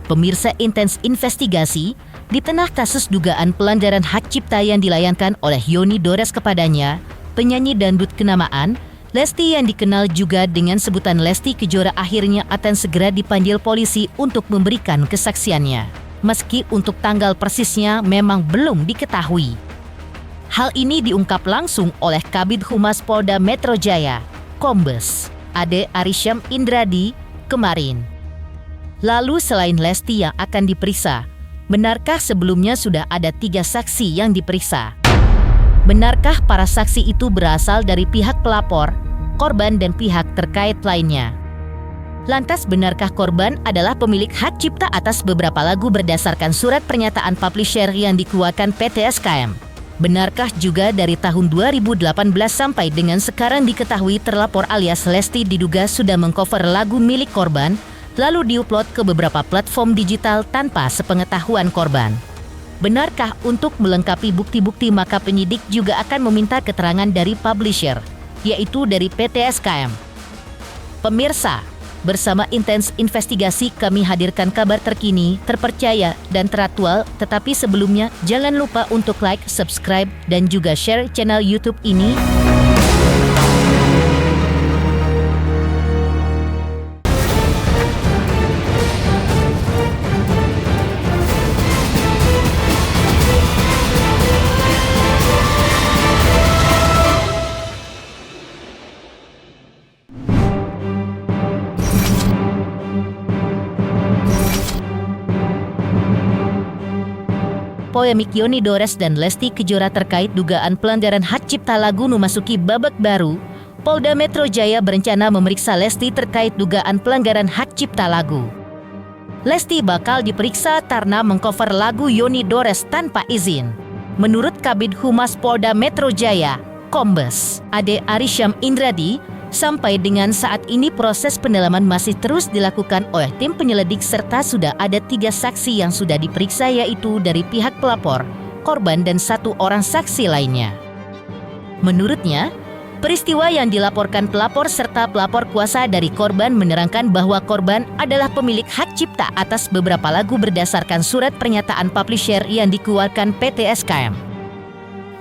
Pemirsa Intens Investigasi, di tengah kasus dugaan pelanggaran hak cipta yang dilayangkan oleh Yoni Dores kepadanya, penyanyi dangdut kenamaan, Lesti yang dikenal juga dengan sebutan Lesti Kejora akhirnya akan segera dipanggil polisi untuk memberikan kesaksiannya. Meski untuk tanggal persisnya memang belum diketahui. Hal ini diungkap langsung oleh Kabid Humas Polda Metro Jaya, Kombes Ade Arysyam Indradi, kemarin. Lalu selain Lesti yang akan diperiksa, benarkah sebelumnya sudah ada 3 saksi yang diperiksa? Benarkah para saksi itu berasal dari pihak pelapor, korban dan pihak terkait lainnya? Lantas benarkah korban adalah pemilik hak cipta atas beberapa lagu berdasarkan surat pernyataan publisher yang dikeluarkan PT SKM? Benarkah juga dari tahun 2018 sampai dengan sekarang diketahui terlapor alias Lesti diduga sudah mengcover lagu milik korban, lalu diupload ke beberapa platform digital tanpa sepengetahuan korban? Benarkah untuk melengkapi bukti-bukti maka penyidik juga akan meminta keterangan dari publisher, yaitu dari PT SKM? Pemirsa, bersama Intens Investigasi kami hadirkan kabar terkini, terpercaya, dan teraktual. Tetapi sebelumnya, jangan lupa untuk like, subscribe, dan juga share channel YouTube ini. Polemik Yoni Dores dan Lesti Kejora terkait dugaan pelanggaran hak cipta lagu memasuki babak baru, Polda Metro Jaya berencana memeriksa Lesti terkait dugaan pelanggaran hak cipta lagu. Lesti bakal diperiksa karena mengcover lagu Yoni Dores tanpa izin. Menurut Kabid Humas Polda Metro Jaya, Kombes Ade Arysyam Indradi, sampai dengan saat ini proses pendalaman masih terus dilakukan oleh tim penyelidik serta sudah ada 3 saksi yang sudah diperiksa yaitu dari pihak pelapor, korban dan 1 orang saksi lainnya. Menurutnya, peristiwa yang dilaporkan pelapor serta pelapor kuasa dari korban menerangkan bahwa korban adalah pemilik hak cipta atas beberapa lagu berdasarkan surat pernyataan publisher yang dikeluarkan PT SKM.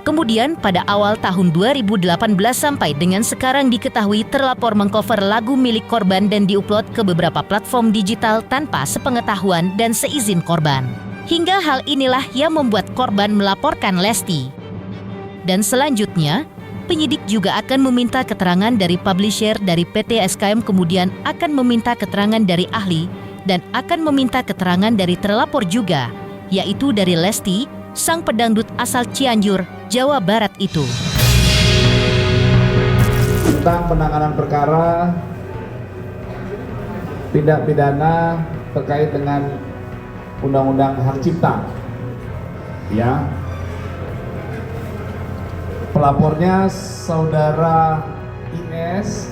Kemudian pada awal tahun 2018 sampai dengan sekarang diketahui terlapor mengcover lagu milik korban dan diupload ke beberapa platform digital tanpa sepengetahuan dan seizin korban. Hingga hal inilah yang membuat korban melaporkan Lesti. Dan selanjutnya, penyidik juga akan meminta keterangan dari publisher dari PT SKM, kemudian akan meminta keterangan dari ahli dan akan meminta keterangan dari terlapor juga, yaitu dari Lesti, sang pedangdut asal Cianjur, Jawa Barat itu. Tentang penanganan perkara tindak pidana terkait dengan Undang-Undang Hak Cipta. Ya. Pelapornya saudara IS,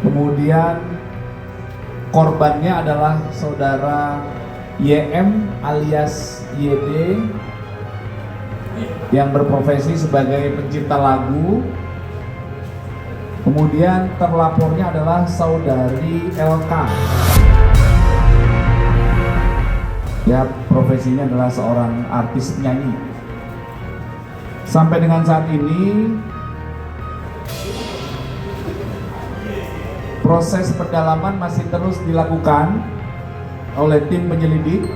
kemudian korbannya adalah saudara YM alias YD yang berprofesi sebagai pencipta lagu. Kemudian terlapornya adalah saudari LK. Ya, profesinya adalah seorang artis penyanyi. Sampai dengan saat ini proses pendalaman masih terus dilakukan oleh tim penyelidik.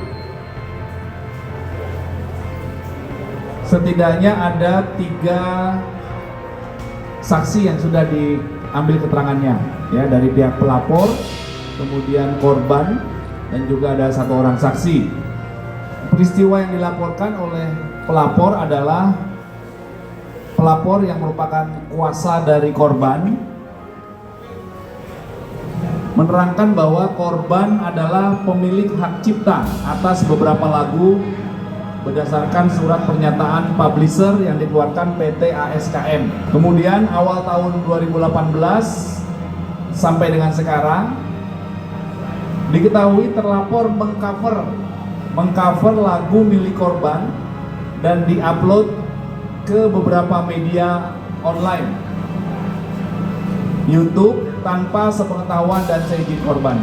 Setidaknya ada 3 saksi yang sudah diambil keterangannya, ya, dari pihak pelapor, kemudian korban, dan juga ada 1 orang saksi. Peristiwa yang dilaporkan oleh pelapor adalah pelapor yang merupakan kuasa dari korban menerangkan bahwa korban adalah pemilik hak cipta atas beberapa lagu berdasarkan surat pernyataan publisher yang dikeluarkan PT ASKM. Kemudian awal tahun 2018 sampai dengan sekarang diketahui terlapor mengcover lagu milik korban dan diupload ke beberapa media online, YouTube, tanpa sepengetahuan dan seizin korban.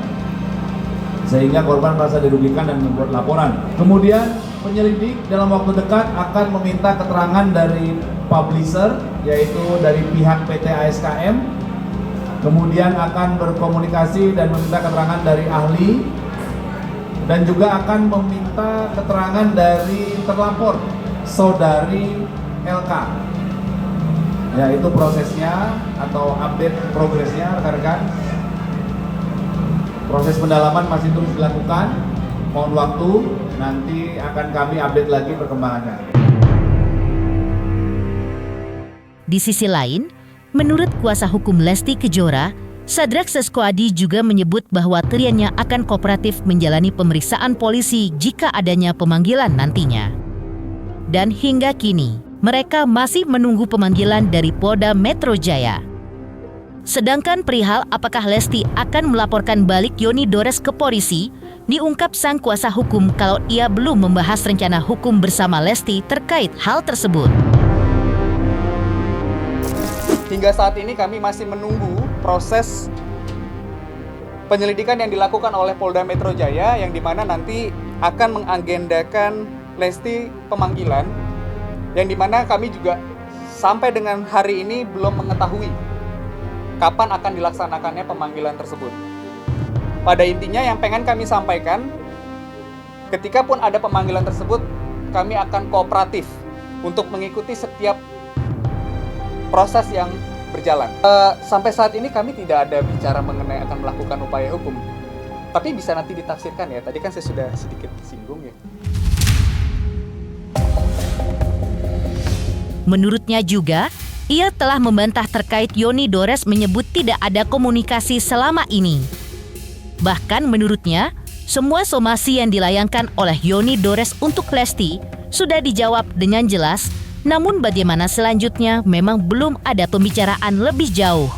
sehingga korban merasa dirugikan dan membuat laporan. Kemudian penyelidik dalam waktu dekat akan meminta keterangan dari publisher, yaitu dari pihak PT ASKM, kemudian akan berkomunikasi dan meminta keterangan dari ahli, dan juga akan meminta keterangan dari terlapor, saudari LK. Ya, itu prosesnya atau update progresnya rekan-rekan. Proses pendalaman masih terus dilakukan. Mohon waktu, nanti akan kami update lagi perkembangannya. Di sisi lain, menurut kuasa hukum Lesti Kejora, Sadrak Seskoadi juga menyebut bahwa kliennya akan kooperatif menjalani pemeriksaan polisi jika adanya pemanggilan nantinya. Dan hingga kini, mereka masih menunggu pemanggilan dari Polda Metro Jaya. Sedangkan perihal apakah Lesti akan melaporkan balik Yoni Dores ke polisi, diungkap sang kuasa hukum kalau ia belum membahas rencana hukum bersama Lesti terkait hal tersebut. Hingga saat ini kami masih menunggu proses penyelidikan yang dilakukan oleh Polda Metro Jaya, yang dimana nanti akan mengagendakan Lesti pemanggilan, yang dimana kami juga sampai dengan hari ini belum mengetahui kapan akan dilaksanakannya pemanggilan tersebut. Pada intinya yang pengen kami sampaikan, ketika pun ada pemanggilan tersebut, kami akan kooperatif untuk mengikuti setiap proses yang berjalan. Sampai saat ini kami tidak ada bicara mengenai akan melakukan upaya hukum. Tapi bisa nanti ditafsirkan ya, tadi kan saya sudah sedikit singgung ya. Menurutnya juga, ia telah membantah terkait Yoni Dores menyebut tidak ada komunikasi selama ini. Bahkan menurutnya, semua somasi yang dilayangkan oleh Yoni Dores untuk Lesti sudah dijawab dengan jelas, namun bagaimana selanjutnya memang belum ada pembicaraan lebih jauh.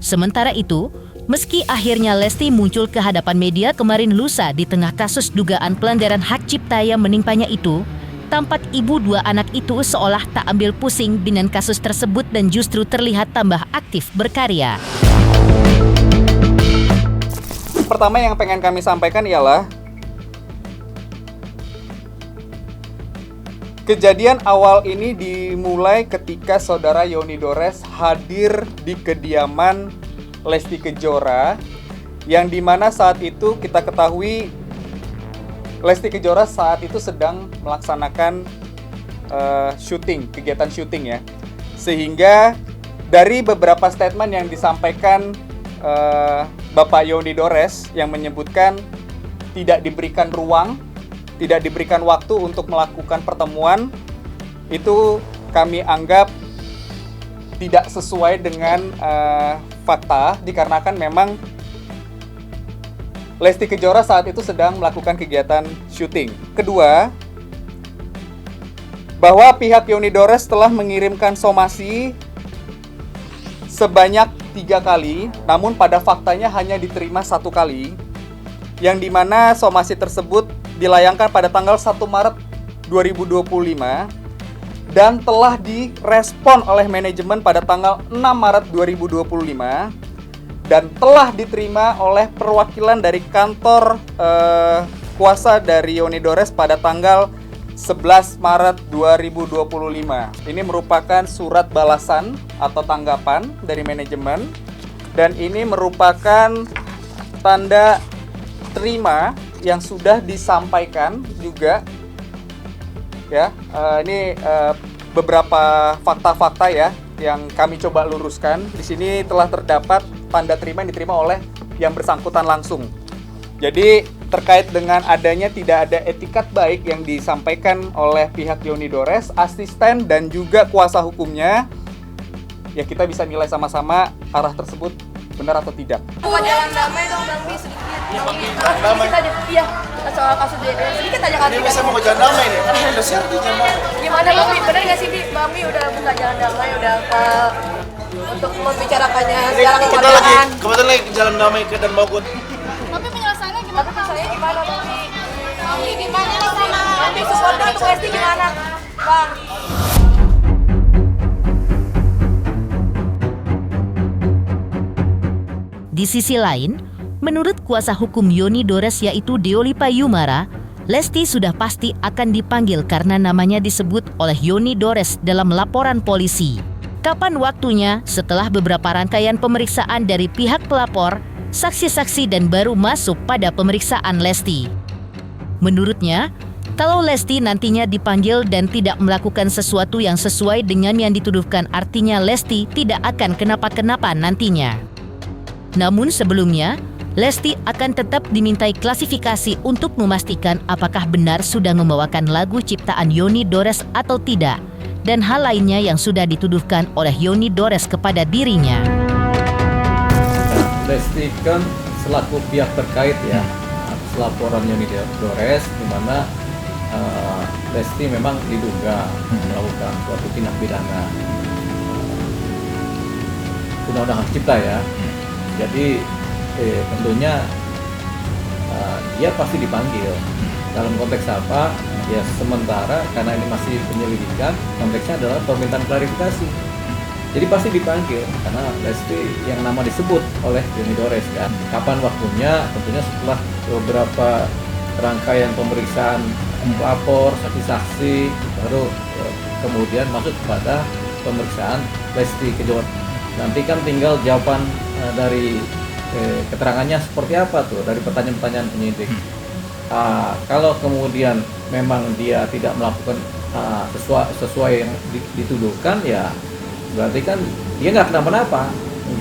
Sementara itu, meski akhirnya Lesti muncul ke hadapan media kemarin lusa di tengah kasus dugaan pelanggaran hak cipta yang menimpanya itu, tampak ibu dua anak itu seolah tak ambil pusing dengan kasus tersebut dan justru terlihat tambah aktif berkarya. Pertama yang pengen kami sampaikan ialah kejadian awal ini dimulai ketika saudara Yoni Dores hadir di kediaman Lesti Kejora, yang dimana saat itu kita ketahui Lesti Kejora saat itu sedang melaksanakan kegiatan syuting ya. Sehingga dari beberapa statement yang disampaikan Bapak Yoni Dores yang menyebutkan tidak diberikan ruang, tidak diberikan waktu untuk melakukan pertemuan, itu kami anggap tidak sesuai dengan fakta, dikarenakan memang Lesti Kejora saat itu sedang melakukan kegiatan syuting. Kedua, bahwa pihak Yoni Dores telah mengirimkan somasi sebanyak 3 kali, namun pada faktanya hanya diterima 1 kali, yang dimana somasi tersebut dilayangkan pada tanggal 1 Maret 2025 dan telah direspon oleh manajemen pada tanggal 6 Maret 2025 dan telah diterima oleh perwakilan dari kantor kuasa dari Yoni Dores pada tanggal 11 Maret 2025. Ini merupakan surat balasan atau tanggapan dari manajemen, dan ini merupakan tanda terima yang sudah disampaikan juga ya. Ini beberapa fakta-fakta ya yang kami coba luruskan. Di sini telah terdapat tanda terima yang diterima oleh yang bersangkutan langsung. Jadi terkait dengan adanya tidak ada etikat baik yang disampaikan oleh pihak Yoni Dores, asisten dan juga kuasa hukumnya, ya kita bisa nilai sama-sama arah tersebut benar atau tidak. Apa jalan damai dong Bang Mi sedikit. Damai. Iya, soal kasus DD sedikit aja kan. Ini bisa mau ke jalan damai nih. Udah siap di jalan damai. Gimana Bang Mi? Benar enggak sih Bi? Bang Mi udah buka jalan damai, udah untuk membicarakannya segala keadaan. Kebetulan lagi ke jalan damai ke Dan Bogor. Tapi penyelesaiannya gimana? Tapi penyelesaiannya gimana Bang Mi? Bang Mi gimana sama? Bang Mi supportnya untuk Lesti gimana? Bang. Di sisi lain, Menurut kuasa hukum Yoni Dores yaitu Deolipa Yumara, Lesti sudah pasti akan dipanggil karena namanya disebut oleh Yoni Dores dalam laporan polisi. Kapan waktunya? Setelah beberapa rangkaian pemeriksaan dari pihak pelapor, saksi-saksi dan baru masuk pada pemeriksaan Lesti. Menurutnya, kalau Lesti nantinya dipanggil dan tidak melakukan sesuatu yang sesuai dengan yang dituduhkan, artinya Lesti tidak akan kenapa-kenapa nantinya. Namun sebelumnya, Lesti akan tetap dimintai klasifikasi untuk memastikan apakah benar sudah membawakan lagu ciptaan Yoni Dores atau tidak, dan hal lainnya yang sudah dituduhkan oleh Yoni Dores kepada dirinya. Lesti kan selaku pihak terkait ya, atas laporan Yoni Dores, di mana Lesti memang diduga melakukan suatu tindak pidana undang-undang hak cipta ya. Jadi tentunya dia pasti dipanggil. Dalam konteks apa? Ya sementara karena ini masih penyelidikan, konteksnya adalah permintaan klarifikasi. Jadi pasti dipanggil karena Lesti yang nama disebut oleh Yoni Dores kan. Kapan waktunya? Tentunya setelah beberapa rangkaian pemeriksaan pelapor, saksi-saksi, baru kemudian masuk kepada pemeriksaan Lesti Kejora. Nanti kan tinggal jawaban dari keterangannya seperti apa tuh dari pertanyaan-pertanyaan penyidik. Kalau kemudian memang dia tidak melakukan sesuai yang dituduhkan, ya berarti kan dia nggak kenapa-napa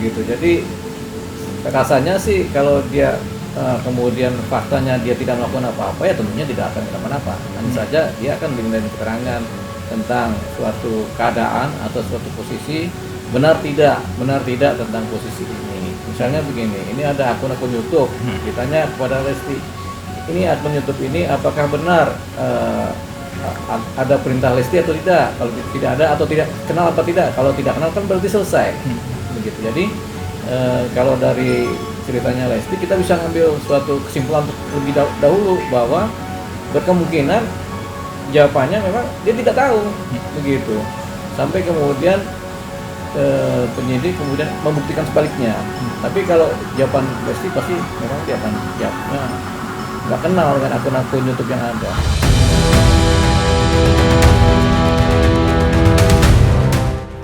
gitu. Jadi rasanya sih kalau dia kemudian faktanya dia tidak melakukan apa-apa, ya tentunya tidak akan kenapa-napa. Hanya saja dia akan diminta keterangan tentang suatu keadaan atau suatu posisi, benar tidak tentang posisi ini. Misalnya begini, ini ada akun-akun YouTube, ditanya kepada Lesti, ini akun YouTube ini apakah benar ada perintah Lesti atau tidak? Kalau tidak ada atau tidak kenal apa tidak? Kalau tidak kenal kan berarti selesai. Begitu. Jadi kalau dari ceritanya Lesti, kita bisa ngambil suatu kesimpulan lebih dahulu bahwa berkemungkinan jawabannya memang dia tidak tahu, begitu. Sampai kemudian penyidik kemudian membuktikan sebaliknya. Tapi kalau jawaban Lesti pasti memang dia akan jawabnya nggak kenal dengan akun-akun YouTube yang ada.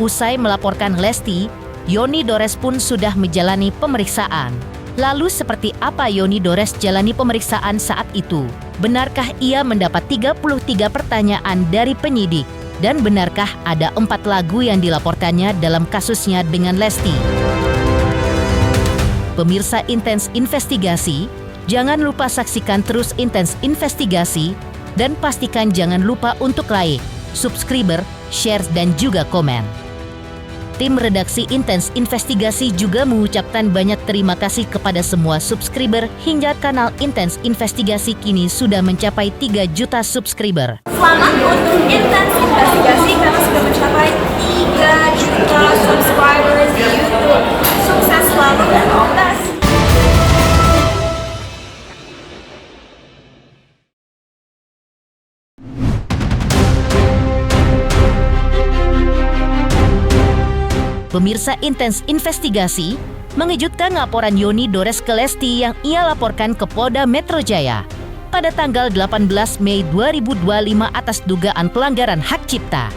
Usai melaporkan Lesti, Yoni Dores pun sudah menjalani pemeriksaan. Lalu seperti apa Yoni Dores jalani pemeriksaan saat itu? Benarkah ia mendapat 33 pertanyaan dari penyidik? Dan benarkah ada 4 lagu yang dilaporkannya dalam kasusnya dengan Lesti? Pemirsa Intens Investigasi, jangan lupa saksikan terus Intens Investigasi dan pastikan jangan lupa untuk like, subscriber, share, dan juga komen. Tim redaksi Intens Investigasi juga mengucapkan banyak terima kasih kepada semua subscriber hingga kanal Intens Investigasi kini sudah mencapai 3 juta subscriber. Selamat untuk Intens Investigasi karena sudah mencapai 3 juta subscribers di YouTube. Sukses selalu dan all the best. Pemirsa Intens Investigasi, mengejutkan laporan Yoni Dores ke Lesti yang ia laporkan ke Polda Metro Jaya pada tanggal 18 Mei 2025 atas dugaan pelanggaran hak cipta.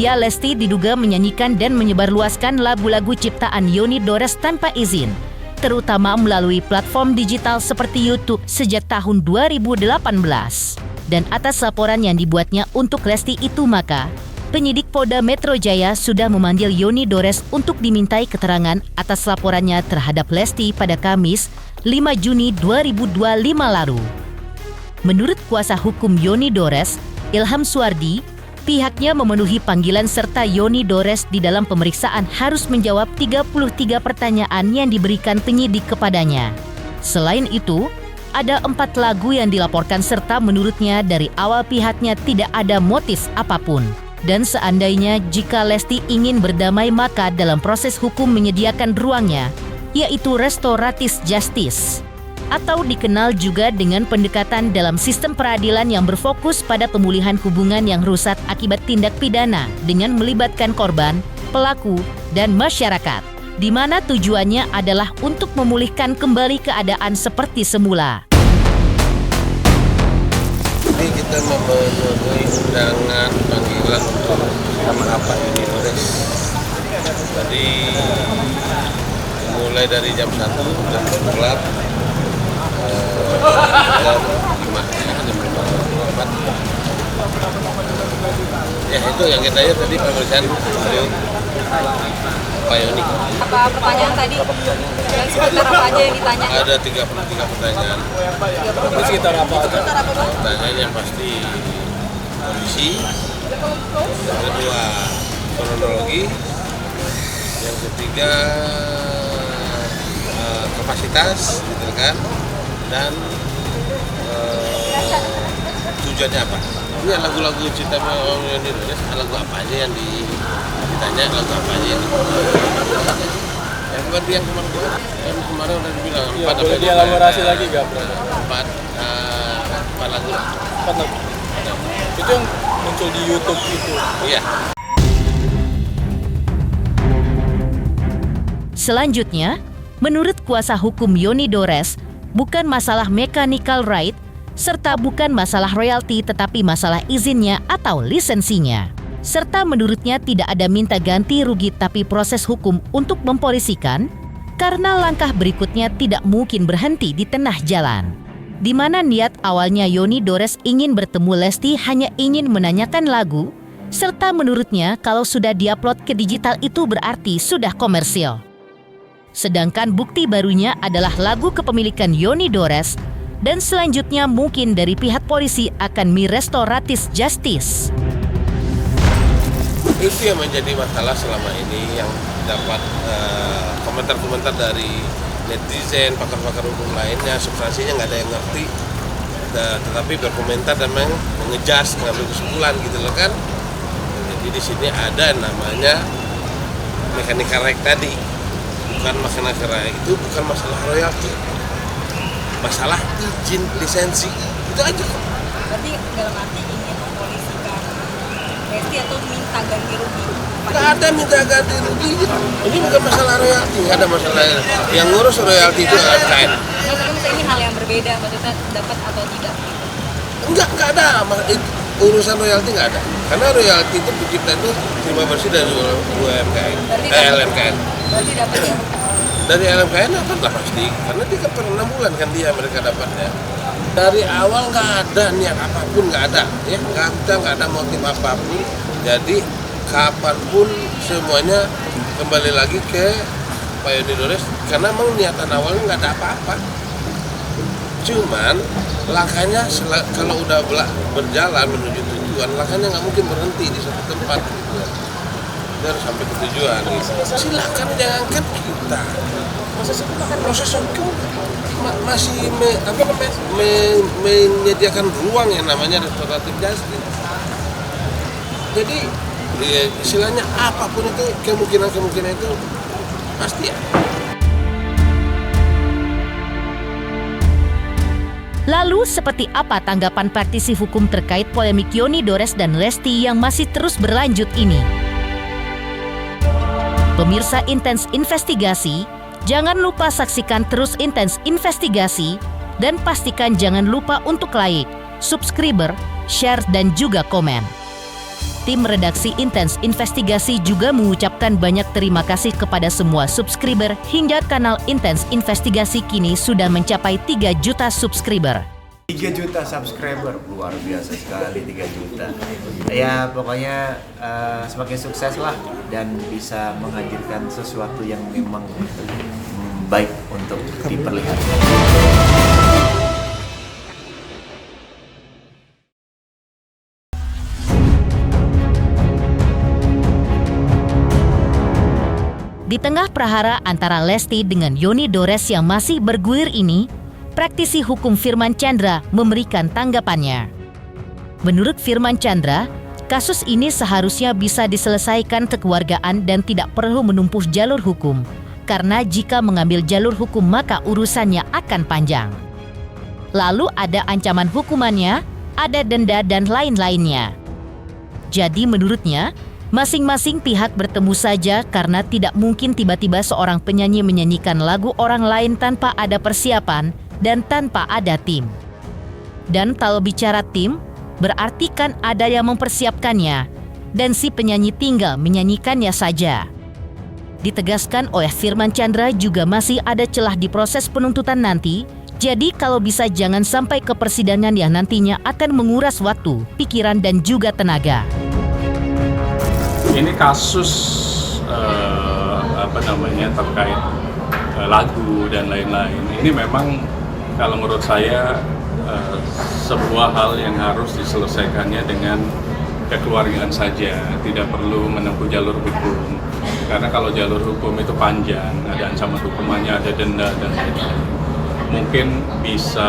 Ya, Lesti diduga menyanyikan dan menyebarluaskan lagu-lagu ciptaan Yoni Dores tanpa izin, terutama melalui platform digital seperti YouTube sejak tahun 2018. Dan atas laporan yang dibuatnya untuk Lesti itu, maka penyidik Polda Metro Jaya sudah memanggil Yoni Dores untuk dimintai keterangan atas laporannya terhadap Lesti pada Kamis 5 Juni 2025 lalu. Menurut kuasa hukum Yoni Dores, Ilham Suardi, pihaknya memenuhi panggilan serta Yoni Dores di dalam pemeriksaan harus menjawab 33 pertanyaan yang diberikan penyidik kepadanya. Selain itu, ada 4 lagu yang dilaporkan serta menurutnya dari awal pihaknya tidak ada motif apapun. Dan seandainya jika Lesti ingin berdamai, maka dalam proses hukum menyediakan ruangnya, yaitu restoratif justice, atau dikenal juga dengan pendekatan dalam sistem peradilan yang berfokus pada pemulihan hubungan yang rusak akibat tindak pidana dengan melibatkan korban, pelaku, dan masyarakat. di mana tujuannya adalah untuk memulihkan kembali keadaan seperti semula. Ini kita memenuhi undangan panggilan untuk sama Pak Yoni Dores. Tadi mulai dari jam 1 dan gelap jam 5 jam 4. Ya itu yang kita lihat tadi pemeriksaan beliau Pak Yoni. Apa pertanyaan tadi? Dan sekitar apa aja yang ditanya? Ada 33 pertanyaan. Ini sekitar apa? Pertanyaan yang pasti kondisi, yang kedua kronologi, yang ketiga kapasitas, gitu kan, dan tujuannya apa? Ini lagu-lagu cinta Om Yoni Dores, lagu apa aja yang ditanya, lagu apa aja yang yang bukan yang kemarin udah dibilang Iya, boleh dia elaborasi lagi nggak, Bro? empat lagu. 4 lagu. Itu yang muncul di YouTube itu. Iya. Selanjutnya, menurut kuasa hukum Yoni Dores, bukan masalah mechanical right, serta bukan masalah royalti tetapi masalah izinnya atau lisensinya. Serta menurutnya tidak ada minta ganti rugi tapi proses hukum untuk mempolisikan, karena langkah berikutnya tidak mungkin berhenti di tengah jalan. Di mana niat awalnya Yoni Dores ingin bertemu Lesti hanya ingin menanyakan lagu, serta menurutnya kalau sudah diupload ke digital itu berarti sudah komersil. Sedangkan bukti barunya adalah lagu kepemilikan Yoni Dores, dan selanjutnya mungkin dari pihak polisi akan restoratif justice. Itu yang menjadi masalah selama ini yang dapat komentar-komentar dari netizen, pakar-pakar hukum lainnya, substansinya nggak ada yang ngerti, tetapi berkomentar dan mengejas, mengambil kesimpulan gitu loh kan. Jadi di sini ada namanya mechanical right tadi, bukan mechanical right, itu bukan masalah royalti, masalah izin lisensi, itu aja kok. Berarti dalam arti ingin mempolisikan Lesti atau minta ganti rugi? Nggak ada minta ganti rugi. Ini bukan masalah royalti, nggak ada masalah. Yang ngurus royalti itu LMKN. Nggak, tapi maksudnya ini hal yang berbeda, maksudnya dapat atau tidak? Nggak ada. Urusan royalti nggak ada. Karena royalti itu pencipta itu terima bersih dari UMKM, LMKN. Berarti dapat ya? Dari LMKN dapat lah pasti. Karena dia kan per 6 bulan kan mereka dapatnya. Dari awal nggak ada niat apapun, nggak ada. Ya, nggak ada motif apapun. Jadi kapanpun semuanya kembali lagi ke Pak Yoni Dores karena memang niatan awalnya nggak ada apa-apa. Cuman langkahnya kalau udah berjalan menuju tujuan, langkahnya nggak mungkin berhenti di satu tempat gitu. Dia harus sampai ke tujuan gitu. Silakan jangankan kita. Proses hukum masih menyediakan ruang yang namanya restoratif justice. Jadi istilahnya apapun itu kemungkinan itu pasti ya. Lalu seperti apa tanggapan praktisi hukum terkait polemik Yoni Dores dan Lesti yang masih terus berlanjut ini? Pemirsa Intens Investigasi, jangan lupa saksikan terus Intens Investigasi dan pastikan jangan lupa untuk like, subscriber, share dan juga komen. Tim redaksi Intens Investigasi juga mengucapkan banyak terima kasih kepada semua subscriber hingga kanal Intens Investigasi kini sudah mencapai 3 juta subscriber. 3 juta subscriber, luar biasa sekali 3 juta. Ya pokoknya semakin sukses lah dan bisa menghadirkan sesuatu yang memang baik untuk diperlihatkan. Di tengah prahara antara Lesti dengan Yoni Dores yang masih bergulir ini, praktisi hukum Firman Chandra memberikan tanggapannya. Menurut Firman Chandra, kasus ini seharusnya bisa diselesaikan kekeluargaan dan tidak perlu menempuh jalur hukum, karena jika mengambil jalur hukum maka urusannya akan panjang. Lalu ada ancaman hukumannya, ada denda dan lain-lainnya. Jadi menurutnya, Masing-masing pihak bertemu saja karena tidak mungkin tiba-tiba seorang penyanyi menyanyikan lagu orang lain tanpa ada persiapan dan tanpa ada tim. Dan kalau bicara tim, berarti kan ada yang mempersiapkannya dan si penyanyi tinggal menyanyikannya saja. Ditegaskan oleh Firman Chandra juga masih ada celah di proses penuntutan nanti, jadi kalau bisa jangan sampai ke persidangan yang nantinya akan menguras waktu, pikiran dan juga tenaga. Ini kasus terkait lagu dan lain-lain. Ini memang kalau menurut saya sebuah hal yang harus diselesaikannya dengan kekeluargaan saja, tidak perlu menempuh jalur hukum. Karena kalau jalur hukum itu panjang, ada ancaman hukumannya, ada denda dan lain-lain. Mungkin bisa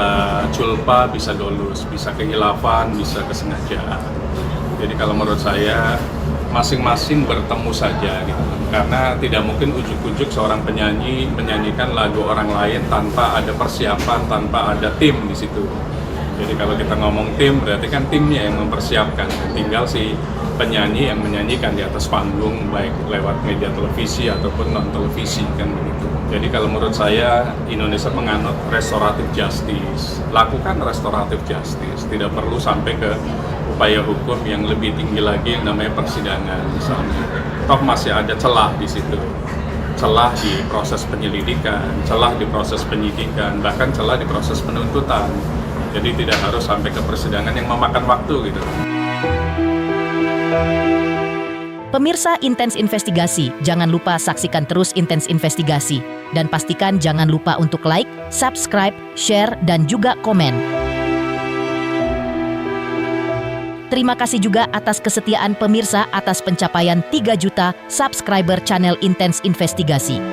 culpa, bisa dolus, bisa kehilafan, bisa kesengajaan. Jadi kalau menurut saya masing-masing bertemu saja gitu. Karena tidak mungkin ujuk-ujuk seorang penyanyi menyanyikan lagu orang lain tanpa ada persiapan, tanpa ada tim di situ. Jadi kalau kita ngomong tim, berarti kan timnya yang mempersiapkan. Tinggal si penyanyi yang menyanyikan di atas panggung, baik lewat media televisi ataupun non-televisi, kan begitu. Jadi kalau menurut saya, Indonesia menganut restoratif justice. Lakukan restoratif justice, tidak perlu sampai ke upaya hukum yang lebih tinggi lagi yang namanya persidangan misalnya. Toh masih ada celah di situ. Celah di proses penyelidikan, celah di proses penyidikan, bahkan celah di proses penuntutan. Jadi tidak harus sampai ke persidangan yang memakan waktu gitu. Pemirsa Intens Investigasi, jangan lupa saksikan terus Intens Investigasi. Dan pastikan jangan lupa untuk like, subscribe, share, dan juga komen. Terima kasih juga atas kesetiaan pemirsa atas pencapaian 3 juta subscriber channel Intens Investigasi.